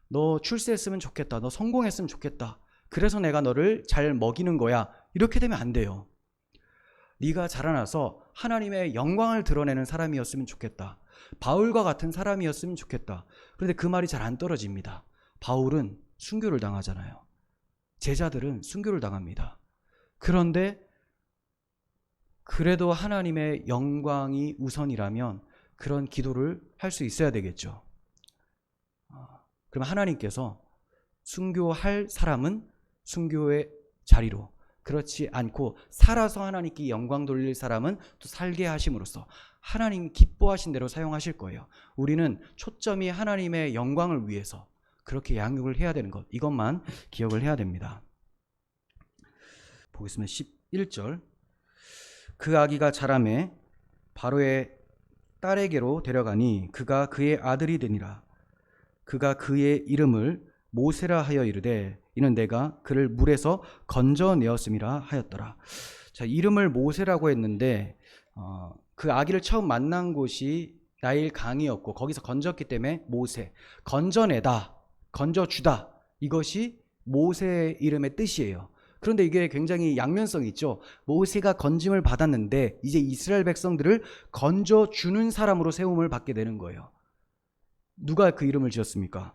너 출세했으면 좋겠다, 너 성공했으면 좋겠다, 그래서 내가 너를 잘 먹이는 거야, 이렇게 되면 안 돼요. 네가 자라나서 하나님의 영광을 드러내는 사람이었으면 좋겠다, 바울과 같은 사람이었으면 좋겠다. 그런데 그 말이 잘 안 떨어집니다. 바울은 순교를 당하잖아요. 제자들은 순교를 당합니다. 그런데 그래도 하나님의 영광이 우선이라면 그런 기도를 할 수 있어야 되겠죠. 그럼 하나님께서 순교할 사람은 순교의 자리로, 그렇지 않고 살아서 하나님께 영광 돌릴 사람은 또 살게 하심으로써 하나님 기뻐하신 대로 사용하실 거예요. 우리는 초점이 하나님의 영광을 위해서 그렇게 양육을 해야 되는 것, 이것만 기억을 해야 됩니다. 보겠습니다. 11절. 그 아기가 자라매 바로의 딸에게로 데려가니 그가 그의 아들이 되니라. 그가 그의 이름을 모세라 하여 이르되 이는 내가 그를 물에서 건져내었음이라 하였더라. 자, 이름을 모세라고 했는데 그 아기를 처음 만난 곳이 나일 강이었고 거기서 건졌기 때문에 모세, 건져내다, 건져주다, 이것이 모세의 이름의 뜻이에요. 그런데 이게 굉장히 양면성이 있죠. 모세가 건짐을 받았는데 이제 이스라엘 백성들을 건져주는 사람으로 세움을 받게 되는 거예요. 누가 그 이름을 지었습니까?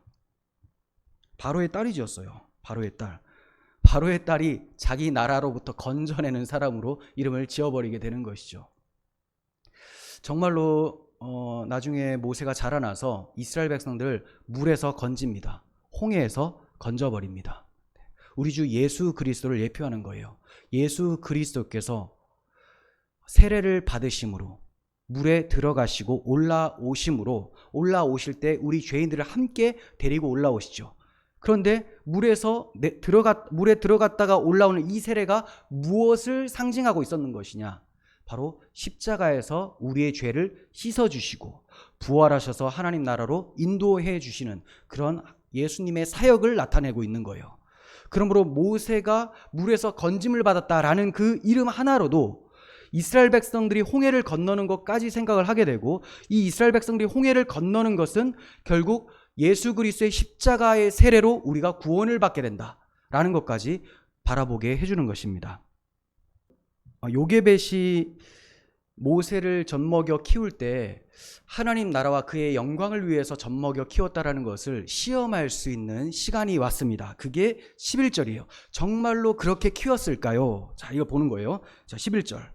바로의 딸이 지었어요. 바로의 딸. 바로의 딸이 자기 나라로부터 건져내는 사람으로 이름을 지어버리게 되는 것이죠. 정말로 나중에 모세가 자라나서 이스라엘 백성들을 물에서 건집니다. 홍해에서 건져버립니다. 우리 주 예수 그리스도를 예표하는 거예요. 예수 그리스도께서 세례를 받으심으로 물에 들어가시고 올라오실 때 우리 죄인들을 함께 데리고 올라오시죠. 그런데 물에 들어갔다가 올라오는 이 세례가 무엇을 상징하고 있었는 것이냐? 바로 십자가에서 우리의 죄를 씻어주시고 부활하셔서 하나님 나라로 인도해 주시는 그런 예수님의 사역을 나타내고 있는 거예요. 그러므로 모세가 물에서 건짐을 받았다라는 그 이름 하나로도 이스라엘 백성들이 홍해를 건너는 것까지 생각을 하게 되고, 이 이스라엘 백성들이 홍해를 건너는 것은 결국 예수 그리스도의 십자가의 세례로 우리가 구원을 받게 된다라는 것까지 바라보게 해주는 것입니다. 요게벳이 모세를 젖먹여 키울 때 하나님 나라와 그의 영광을 위해서 젖먹여 키웠다라는 것을 시험할 수 있는 시간이 왔습니다. 그게 11절이에요. 정말로 그렇게 키웠을까요? 자, 이거 보는 거예요. 자, 11절.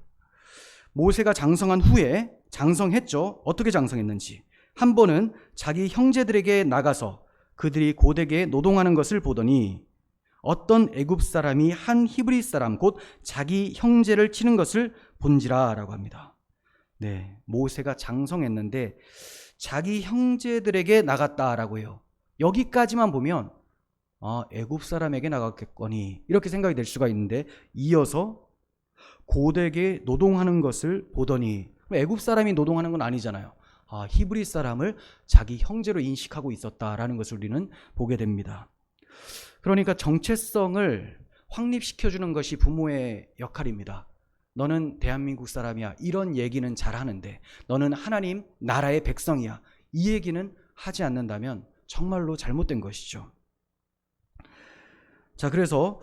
모세가 장성한 후에, 장성했죠. 어떻게 장성했는지. 한 번은 자기 형제들에게 나가서 그들이 고되게 노동하는 것을 보더니 어떤 애굽 사람이 한 히브리 사람 곧 자기 형제를 치는 것을 본지라 라고 합니다. 네, 모세가 장성했는데 자기 형제들에게 나갔다라고 해요. 여기까지만 보면 애굽 사람에게 나갔겠거니 이렇게 생각이 될 수가 있는데, 이어서 고되게 노동하는 것을 보더니, 애굽 사람이 노동하는 건 아니잖아요. 히브리 사람을 자기 형제로 인식하고 있었다라는 것을 우리는 보게 됩니다. 그러니까 정체성을 확립시켜주는 것이 부모의 역할입니다. 너는 대한민국 사람이야, 이런 얘기는 잘 하는데 너는 하나님 나라의 백성이야, 이 얘기는 하지 않는다면 정말로 잘못된 것이죠. 자, 그래서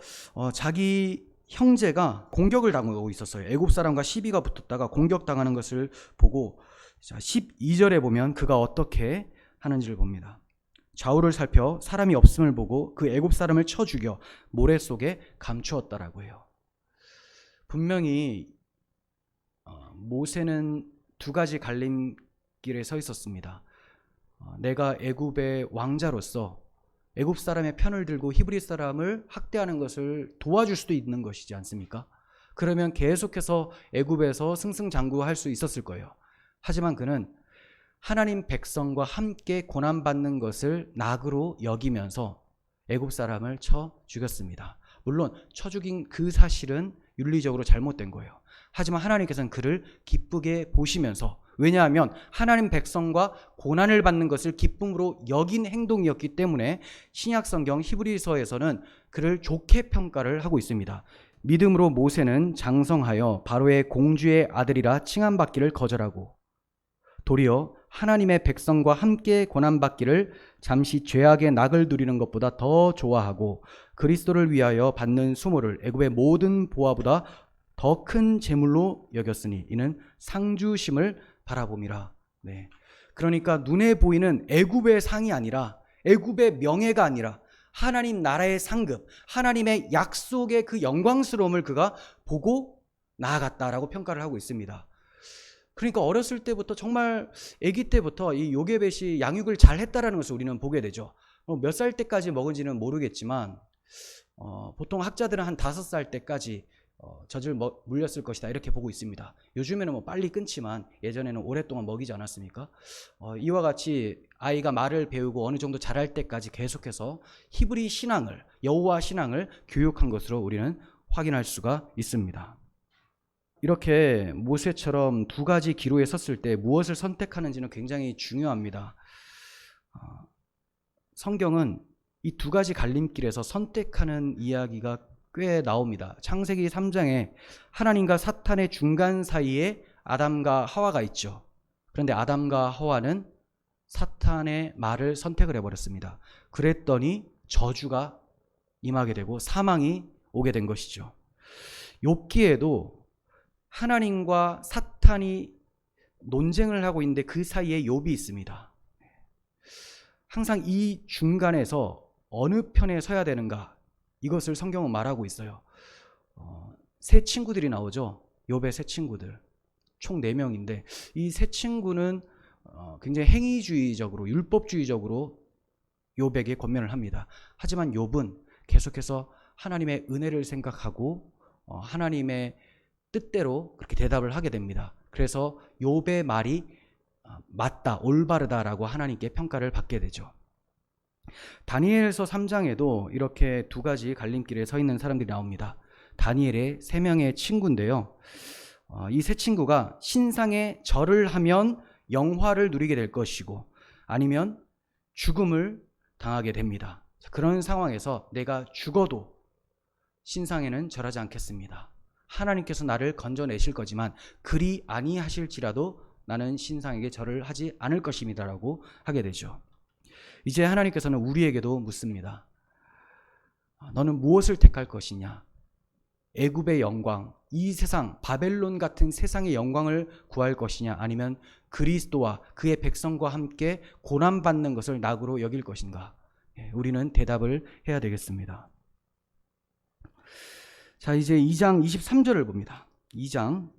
자기 형제가 공격을 당하고 있었어요. 애굽 사람과 시비가 붙었다가 공격당하는 것을 보고, 자, 12절에 보면 그가 어떻게 하는지를 봅니다. 좌우를 살펴 사람이 없음을 보고 그 애굽 사람을 쳐 죽여 모래 속에 감추었다라고 해요. 분명히 모세는 두 가지 갈림길에 서 있었습니다. 내가 애굽의 왕자로서 애굽 사람의 편을 들고 히브리 사람을 학대하는 것을 도와줄 수도 있는 것이지 않습니까? 그러면 계속해서 애굽에서 승승장구할 수 있었을 거예요. 하지만 그는 하나님 백성과 함께 고난받는 것을 낙으로 여기면서 애굽 사람을 쳐 죽였습니다. 물론 쳐 죽인 그 사실은 윤리적으로 잘못된 거예요. 하지만 하나님께서는 그를 기쁘게 보시면서, 왜냐하면 하나님 백성과 고난을 받는 것을 기쁨으로 여긴 행동이었기 때문에 신약 성경 히브리서에서는 그를 좋게 평가를 하고 있습니다. 믿음으로 모세는 장성하여 바로의 공주의 아들이라 칭함받기를 거절하고 도리어 하나님의 백성과 함께 고난받기를 잠시 죄악의 낙을 누리는 것보다 더 좋아하고 그리스도를 위하여 받는 수모를 애굽의 모든 보화보다 더 큰 재물로 여겼으니 이는 상주심을 바라봄이라. 네. 그러니까 눈에 보이는 애굽의 상이 아니라, 애굽의 명예가 아니라 하나님 나라의 상급, 하나님의 약속의 그 영광스러움을 그가 보고 나아갔다라고 평가를 하고 있습니다. 그러니까 어렸을 때부터, 정말 아기 때부터 이 요게벳이 양육을 잘 했다라는 것을 우리는 보게 되죠. 몇 살 때까지 먹은지는 모르겠지만 보통 학자들은 한 5살 때까지 젖을 물렸을 것이다 이렇게 보고 있습니다. 요즘에는 뭐 빨리 끊지만 예전에는 오랫동안 먹이지 않았습니까? 이와 같이 아이가 말을 배우고 어느 정도 자랄 때까지 계속해서 히브리 신앙을, 여호와 신앙을 교육한 것으로 우리는 확인할 수가 있습니다. 이렇게 모세처럼 두 가지 기로에 섰을 때 무엇을 선택하는지는 굉장히 중요합니다. 성경은 이 두 가지 갈림길에서 선택하는 이야기가 꽤 나옵니다. 창세기 3장에 하나님과 사탄의 중간 사이에 아담과 하와가 있죠. 그런데 아담과 하와는 사탄의 말을 선택을 해버렸습니다. 그랬더니 저주가 임하게 되고 사망이 오게 된 것이죠. 욥기에도 하나님과 사탄이 논쟁을 하고 있는데 그 사이에 욥이 있습니다. 항상 이 중간에서 어느 편에 서야 되는가, 이것을 성경은 말하고 있어요. 세 친구들이 나오죠. 욥의 세 친구들. 총 4명인데 이 세 친구는 굉장히 행위주의적으로, 율법주의적으로 욥에게 권면을 합니다. 하지만 욥은 계속해서 하나님의 은혜를 생각하고 하나님의 뜻대로 그렇게 대답을 하게 됩니다. 그래서 욥의 말이 맞다, 올바르다라고 하나님께 평가를 받게 되죠. 다니엘서 3장에도 이렇게 두 가지 갈림길에 서 있는 사람들이 나옵니다. 다니엘의 3명의 친구인데요. 이 세 친구가 신상에 절을 하면 영화를 누리게 될 것이고 아니면 죽음을 당하게 됩니다. 그런 상황에서 내가 죽어도 신상에는 절하지 않겠습니다. 하나님께서 나를 건져내실 거지만 그리 아니하실지라도 나는 신상에게 절을 하지 않을 것입니다라고 하게 되죠. 이제 하나님께서는 우리에게도 묻습니다. 너는 무엇을 택할 것이냐? 애굽의 영광, 이 세상, 바벨론 같은 세상의 영광을 구할 것이냐? 아니면 그리스도와 그의 백성과 함께 고난받는 것을 낙으로 여길 것인가? 우리는 대답을 해야 되겠습니다. 자, 이제 2장 23절을 봅니다. 2장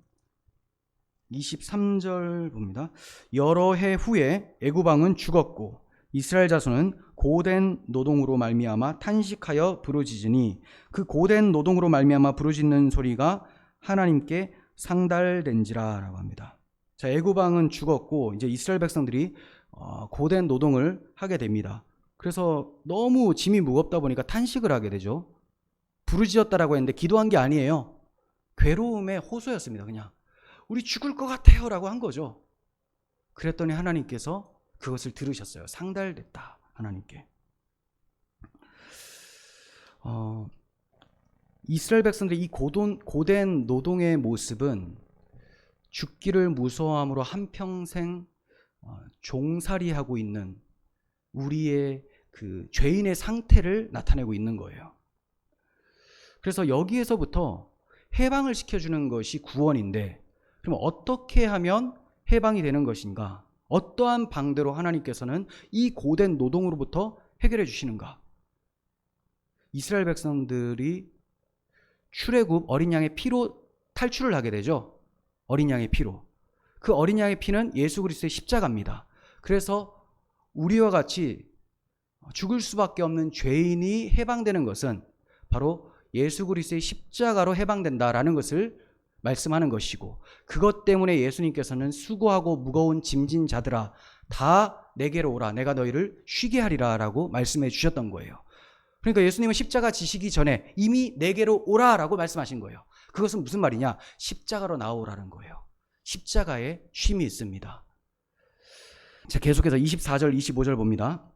23절 봅니다. 여러 해 후에 애굽 왕은 죽었고 이스라엘 자손은 고된 노동으로 말미암아 탄식하여 부르짖으니 그 고된 노동으로 말미암아 부르짖는 소리가 하나님께 상달된지라라고 합니다. 자, 애굽 왕은 죽었고 이제 이스라엘 백성들이 고된 노동을 하게 됩니다. 그래서 너무 짐이 무겁다 보니까 탄식을 하게 되죠. 부르짖었다라고 했는데 기도한 게 아니에요. 괴로움의 호소였습니다. 그냥 우리 죽을 것 같아요 라고 한 거죠. 그랬더니 하나님께서 그것을 들으셨어요. 상달됐다, 하나님께. 이스라엘 백성들의 이 고된 노동의 모습은 죽기를 무서워함으로 한평생 종살이하고 있는 우리의 그 죄인의 상태를 나타내고 있는 거예요. 그래서 여기에서부터 해방을 시켜주는 것이 구원인데, 그럼 어떻게 하면 해방이 되는 것인가? 어떠한 방대로 하나님께서는 이 고된 노동으로부터 해결해 주시는가? 이스라엘 백성들이 출애굽 어린 양의 피로 탈출을 하게 되죠. 어린 양의 피로. 그 어린 양의 피는 예수 그리스도의 십자가입니다. 그래서 우리와 같이 죽을 수밖에 없는 죄인이 해방되는 것은 바로 예수 그리스도의 십자가로 해방된다라는 것을 말씀하는 것이고, 그것 때문에 예수님께서는 수고하고 무거운 짐진 자들아 다 내게로 오라, 내가 너희를 쉬게 하리라 라고 말씀해 주셨던 거예요. 그러니까 예수님은 십자가 지시기 전에 이미 내게로 오라라고 말씀하신 거예요. 그것은 무슨 말이냐? 십자가로 나오라는 거예요. 십자가에 쉼이 있습니다. 자, 계속해서 24절 25절 봅니다.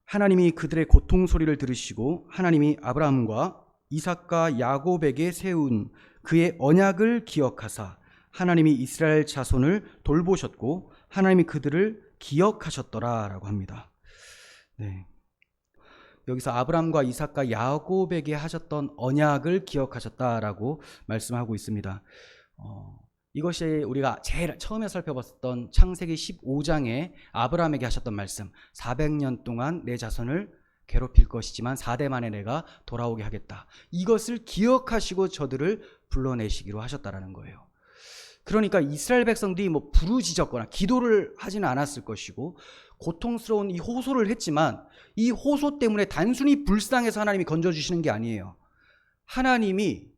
하나님이 그들의 고통 소리를 들으시고 하나님이 아브라함과 이삭과 야곱에게 세운 그의 언약을 기억하사 하나님이 이스라엘 자손을 돌보셨고 하나님이 그들을 기억하셨더라 라고 합니다. 네. 여기서 아브라함과 이삭과 야곱에게 하셨던 언약을 기억하셨다라고 말씀하고 있습니다. 이것이 우리가 제일 처음에 살펴봤던 창세기 15장에 아브라함에게 하셨던 말씀, 400년 동안 내 자손을 괴롭힐 것이지만 4대 만에 내가 돌아오게 하겠다. 이것을 기억하시고 저들을 불러내시기로 하셨다라는 거예요. 그러니까 이스라엘 백성들이 뭐 부르짖었거나 기도를 하지는 않았을 것이고 고통스러운 이 호소를 했지만 이 호소 때문에 단순히 불쌍해서 하나님이 건져주시는 게 아니에요. 하나님이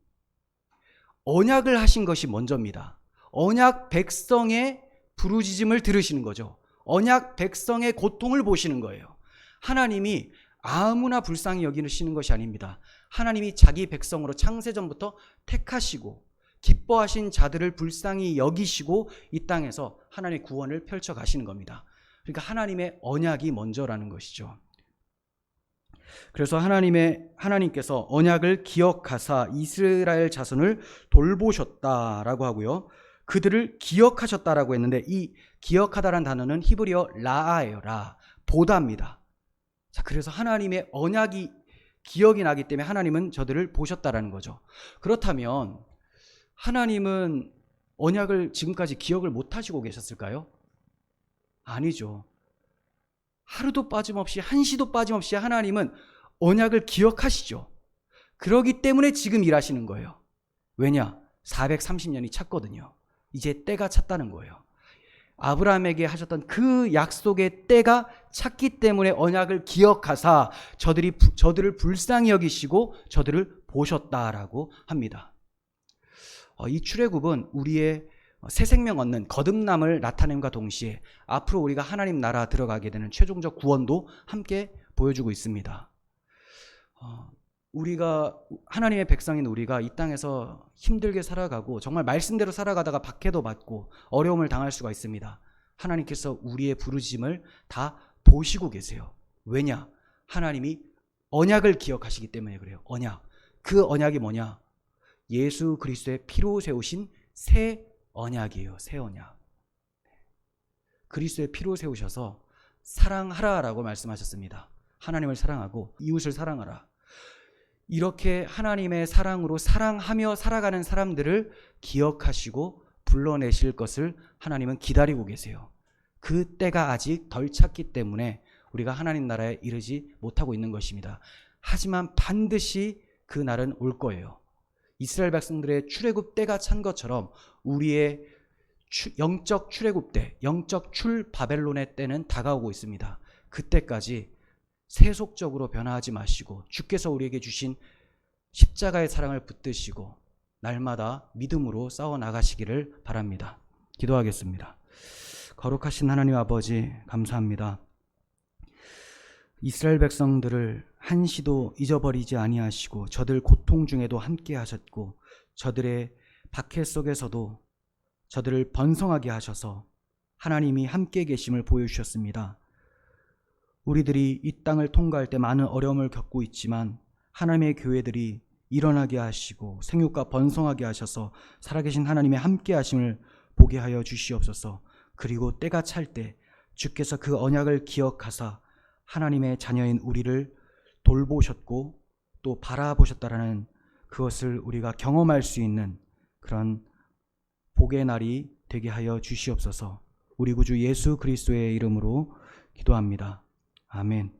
언약을 하신 것이 먼저입니다. 언약 백성의 부르짖음을 들으시는 거죠. 언약 백성의 고통을 보시는 거예요. 하나님이 아무나 불쌍히 여기시는 것이 아닙니다. 하나님이 자기 백성으로 창세전부터 택하시고 기뻐하신 자들을 불쌍히 여기시고 이 땅에서 하나님의 구원을 펼쳐 가시는 겁니다. 그러니까 하나님의 언약이 먼저라는 것이죠. 그래서 하나님께서 언약을 기억하사 이스라엘 자손을 돌보셨다라고 하고요. 그들을 기억하셨다라고 했는데 이 기억하다라는 단어는 히브리어 라아예요. 보다입니다. 자, 그래서 하나님의 언약이 기억이 나기 때문에 하나님은 저들을 보셨다라는 거죠. 그렇다면 하나님은 언약을 지금까지 기억을 못 하시고 계셨을까요? 아니죠. 하루도 빠짐없이 한시도 빠짐없이 하나님은 언약을 기억하시죠. 그러기 때문에 지금 일하시는 거예요. 왜냐? 430년이 찼거든요. 이제 때가 찼다는 거예요. 아브라함에게 하셨던 그 약속의 때가 찼기 때문에 언약을 기억하사 저들을 불쌍히 여기시고 저들을 보셨다라고 합니다. 이 출애굽은 우리의 새 생명 얻는 거듭남을 나타냄과 동시에 앞으로 우리가 하나님 나라 들어가게 되는 최종적 구원도 함께 보여주고 있습니다. 우리가 하나님의 백성인 우리가 이 땅에서 힘들게 살아가고 정말 말씀대로 살아가다가 박해도 받고 어려움을 당할 수가 있습니다. 하나님께서 우리의 부르심을 다 보시고 계세요. 왜냐? 하나님이 언약을 기억하시기 때문에 그래요. 언약. 그 언약이 뭐냐? 예수 그리스도의 피로 세우신 새 언약이에요. 새 언약. 그리스도의 피로 세우셔서 사랑하라라고 말씀하셨습니다. 하나님을 사랑하고 이웃을 사랑하라. 이렇게 하나님의 사랑으로 사랑하며 살아가는 사람들을 기억하시고 불러내실 것을 하나님은 기다리고 계세요. 그 때가 아직 덜 찼기 때문에 우리가 하나님 나라에 이르지 못하고 있는 것입니다. 하지만 반드시 그 날은 올 거예요. 이스라엘 백성들의 출애굽 때가 찬 것처럼 우리의 영적 출애굽 때, 영적 출 바벨론의 때는 다가오고 있습니다. 그때까지 세속적으로 변화하지 마시고 주께서 우리에게 주신 십자가의 사랑을 붙드시고 날마다 믿음으로 싸워 나가시기를 바랍니다. 기도하겠습니다. 거룩하신 하나님 아버지, 감사합니다. 이스라엘 백성들을 한시도 잊어버리지 아니하시고 저들 고통 중에도 함께 하셨고 저들의 박해 속에서도 저들을 번성하게 하셔서 하나님이 함께 계심을 보여주셨습니다. 우리들이 이 땅을 통과할 때 많은 어려움을 겪고 있지만 하나님의 교회들이 일어나게 하시고 생육과 번성하게 하셔서 살아계신 하나님의 함께 하심을 보게 하여 주시옵소서. 그리고 때가 찰 때 주께서 그 언약을 기억하사 하나님의 자녀인 우리를 돌보셨고 또 바라보셨다라는 그것을 우리가 경험할 수 있는 그런 복의 날이 되게 하여 주시옵소서. 우리 구주 예수 그리스도의 이름으로 기도합니다. 아멘.